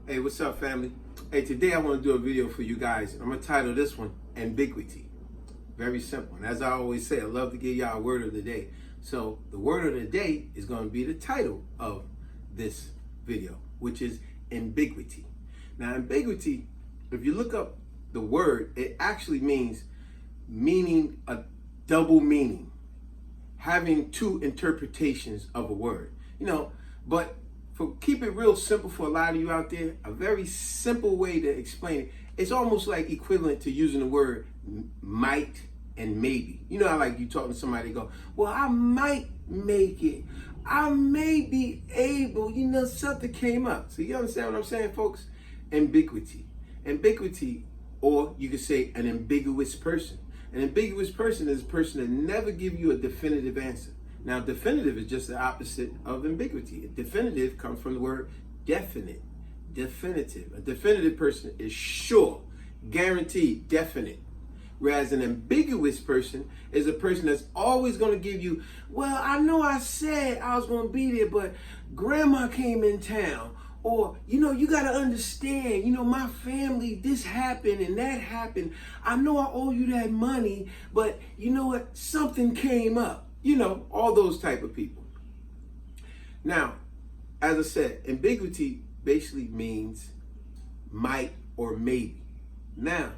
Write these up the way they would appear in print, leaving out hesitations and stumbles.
Hey, what's up, family? Hey, today I want to do a video for you guys. I'm going to title this one, Ambiguity. Very simple. And as I always say, I love to give y'all a word of the day. So the word of the day is going to be the title of this video, which is ambiguity. Now, ambiguity, if you look up the word, it actually meaning a double meaning, having two interpretations of a word. But keep it real simple for a lot of you out there, a very simple way to explain it. It's almost like equivalent to using the word might and maybe. You know how like you talking to somebody, go, well, I might make it. I may be able, something came up. So you understand what I'm saying, folks? Ambiguity. Ambiguity, or you could say an ambiguous person. An ambiguous person is a person that never give you a definitive answer. Now, definitive is just the opposite of ambiguity. Definitive comes from the word definite, definitive. A definitive person is sure, guaranteed, definite. Whereas an ambiguous person is a person that's always going to give you, well, I know I said I was going to be there, but grandma came in town. Or, you got to understand, my family, this happened and that happened. I know I owe you that money, but you know what? Something came up. All those type of people. Now, as I said, ambiguity basically means might or maybe. Now,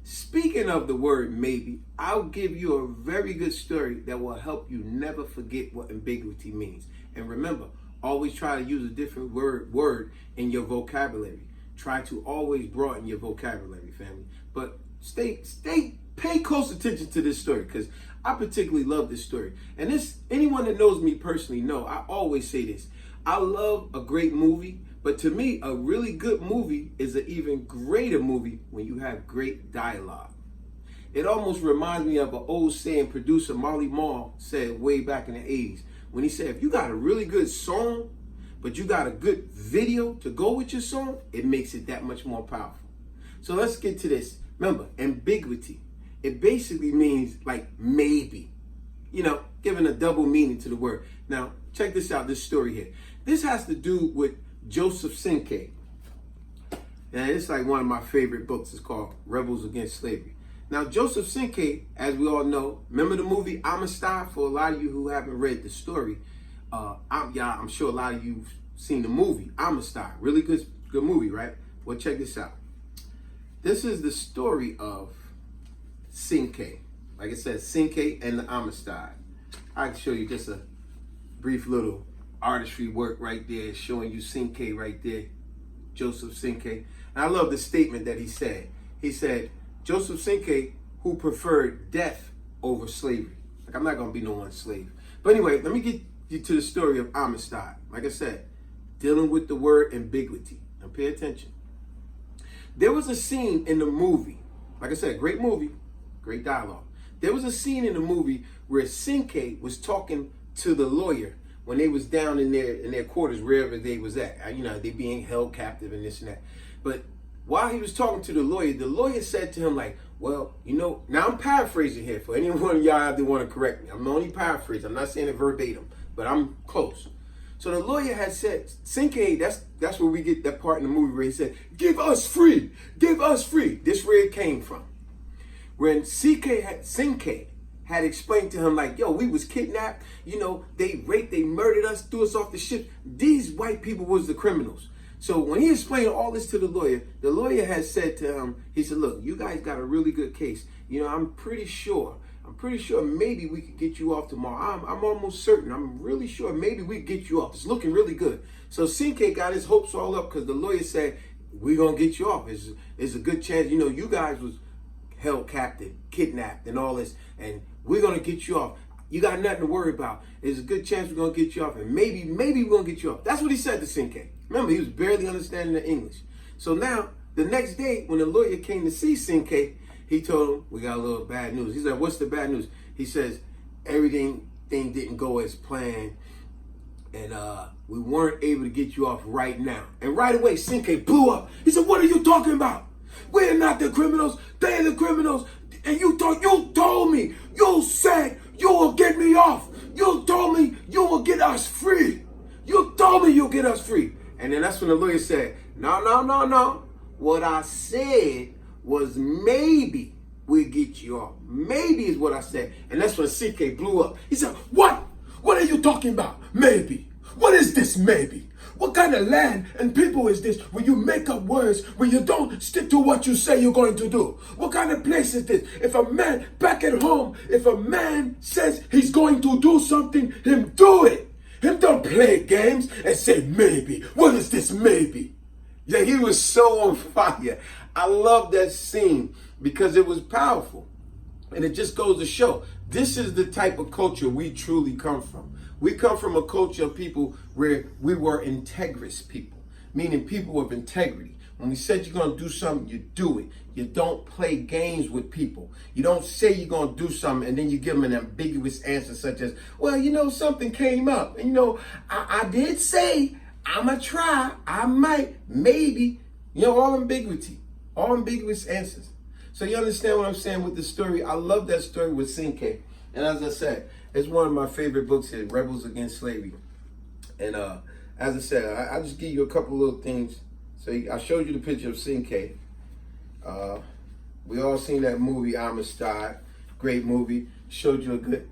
speaking of the word maybe, I'll give you a very good story that will help you never forget what ambiguity means. And remember, always try to use a different word in your vocabulary. Try to always broaden your vocabulary, family. But pay close attention to this story, because I particularly love this story. And anyone that knows me personally know I always say this. I love a great movie, but to me, a really good movie is an even greater movie when you have great dialogue. It almost reminds me of an old saying producer Marley Marl said way back in the 80s, when he said, if you got a really good song, but you got a good video to go with your song, it makes it that much more powerful. So let's get to this. Remember, ambiguity. It basically means like maybe, giving a double meaning to the word. Now, check this out, this story here. This has to do with Joseph Cinque. And it's like one of my favorite books. It's called Rebels Against Slavery. Now, Joseph Cinque, as we all know, remember the movie Amistad? For a lot of you who haven't read the story, I'm sure a lot of you've seen the movie Amistad. Really good movie, right? Well, check this out. This is the story of Cinque. Like I said, Cinque and the Amistad. I can show you just a brief little artistry work right there, showing you Cinque right there, Joseph Cinque. And I love the statement that he said. He said, Joseph Cinque, who preferred death over slavery. Like, I'm not going to be no one's slave. But anyway, let me get you to the story of Amistad. Like I said, dealing with the word ambiguity. Now pay attention. There was a scene in the movie, like I said, great movie, great dialogue. There was a scene in the movie where Cinque was talking to the lawyer when they was down in their quarters, wherever they was at. They being held captive and this and that. But while he was talking to the lawyer said to him, like, well, now I'm paraphrasing here for anyone of y'all out there want to correct me. I'm only paraphrasing. I'm not saying it verbatim, but I'm close. So the lawyer had said, Cinque, that's where we get that part in the movie where he said, give us free, give us free. This where it came from. When Cinque had explained to him, like, yo, we was kidnapped, they raped, they murdered us, threw us off the ship. These white people was the criminals. So when he explained all this to the lawyer had said to him, he said, look, you guys got a really good case. I'm pretty sure maybe we could get you off tomorrow. I'm almost certain. I'm really sure maybe we could get you off. It's looking really good. So Cinque got his hopes all up because the lawyer said, we're going to get you off. It's a good chance. You guys was held captive, kidnapped and all this, and we're going to get you off. You got nothing to worry about. There's a good chance we're going to get you off, and maybe we're going to get you off. That's what he said to Cinque. Remember, he was barely understanding the English. So now, the next day, when the lawyer came to see Cinque, he told him, we got a little bad news. He said, what's the bad news? He says, everything didn't go as planned, and we weren't able to get you off right now. And right away, Cinque blew up. He said, what are you talking about? We're not the criminals. They're the criminals. And you told me, you said you will get me off. You told me you will get us free. You told me you'll get us free. And then that's when the lawyer said, No. What I said was maybe we'll get you off. Maybe is what I said. And that's when CK blew up. He said, what? What are you talking about? Maybe. What is this maybe? What kind of land and people is this when you make up words, when you don't stick to what you say you're going to do? What kind of place is this? If a man back at home, if a man says he's going to do something, him do it. Him don't play games and say maybe. What is this maybe? Yeah, he was so on fire. I love that scene because it was powerful. And it just goes to show, this is the type of culture we truly come from. We come from a culture of people where we were integrous people, meaning people of integrity. When we said you're going to do something, you do it. You don't play games with people. You don't say you're going to do something and then you give them an ambiguous answer such as, well, something came up. And, I did say, I'm going to try, I might, maybe, all ambiguity, all ambiguous answers. So you understand what I'm saying with the story? I love that story with Sinke. And as I said, it's one of my favorite books here, Rebels Against Slavery. And as I said, I'll just give you a couple little things. So I showed you the picture of Sinke. We all seen that movie, Amistad. Great movie. Showed you a good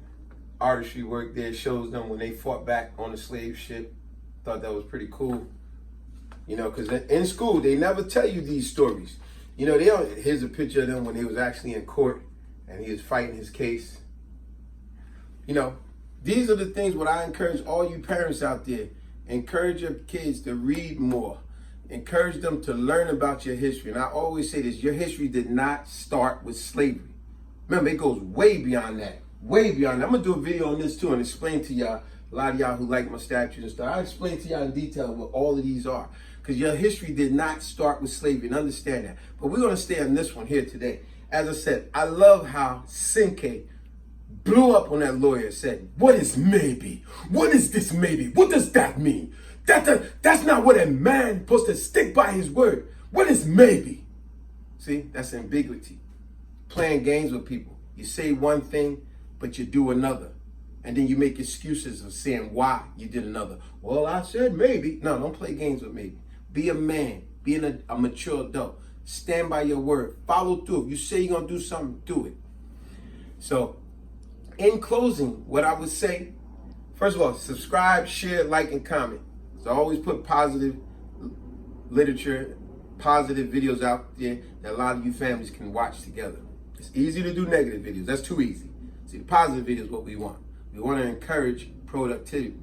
artistry work there. Shows them when they fought back on the slave ship. Thought that was pretty cool. Because in school, they never tell you these stories. Here's a picture of them when they was actually in court and he was fighting his case. These are the things what I encourage all you parents out there. Encourage your kids to read more. Encourage them to learn about your history. And I always say this, your history did not start with slavery. Remember, it goes way beyond that. Way beyond that. I'm going to do a video on this too and explain to y'all, a lot of y'all who like my statues and stuff, I'll explain to y'all in detail what all of these are. Because your history did not start with slavery, and understand that. But we're going to stay on this one here today. As I said, I love how Sinke blew up on that lawyer and said, what is maybe? What is this maybe? What does that mean? That's not what a man supposed to stick by his word. What is maybe? See, that's ambiguity. Playing games with people. You say one thing, but you do another. And then you make excuses of saying why you did another. Well, I said maybe. No, don't play games with maybe. Be a man. Be a mature adult. Stand by your word. Follow through. If you say you're going to do something, do it. So, in closing, what I would say, first of all, subscribe, share, like, and comment. So I always put positive literature, positive videos out there that a lot of you families can watch together. It's easy to do negative videos. That's too easy. See, the positive video is what we want. We want to encourage productivity.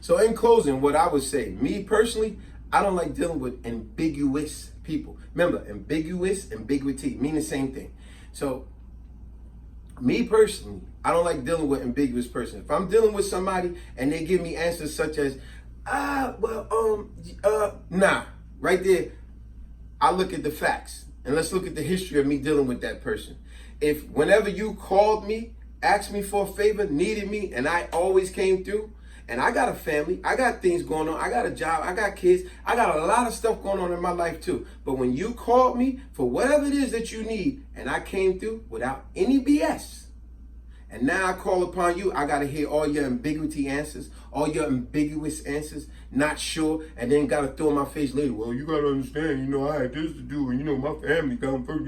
So in closing, what I would say, me personally, I don't like dealing with ambiguous people. Remember, ambiguity mean the same thing. So me personally, I don't like dealing with ambiguous person. If I'm dealing with somebody and they give me answers such as, nah, right there, I look at the facts. And let's look at the history of me dealing with that person. If whenever you called me, asked me for a favor, needed me, and I always came through, and I got a family, I got things going on, I got a job, I got kids, I got a lot of stuff going on in my life too. But when you called me for whatever it is that you need, and I came through without any BS, and now I call upon you, I got to hear all your ambiguity answers, all your ambiguous answers, not sure, and then got to throw in my face later, well, you got to understand, I had this to do, and, my family come first,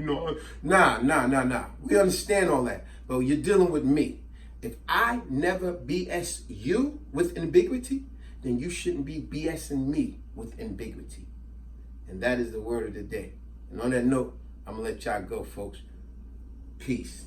Nah. We understand all that, but you're dealing with me. If I never BS you with ambiguity, then you shouldn't be BSing me with ambiguity. And that is the word of the day. And on that note, I'm going to let y'all go, folks. Peace.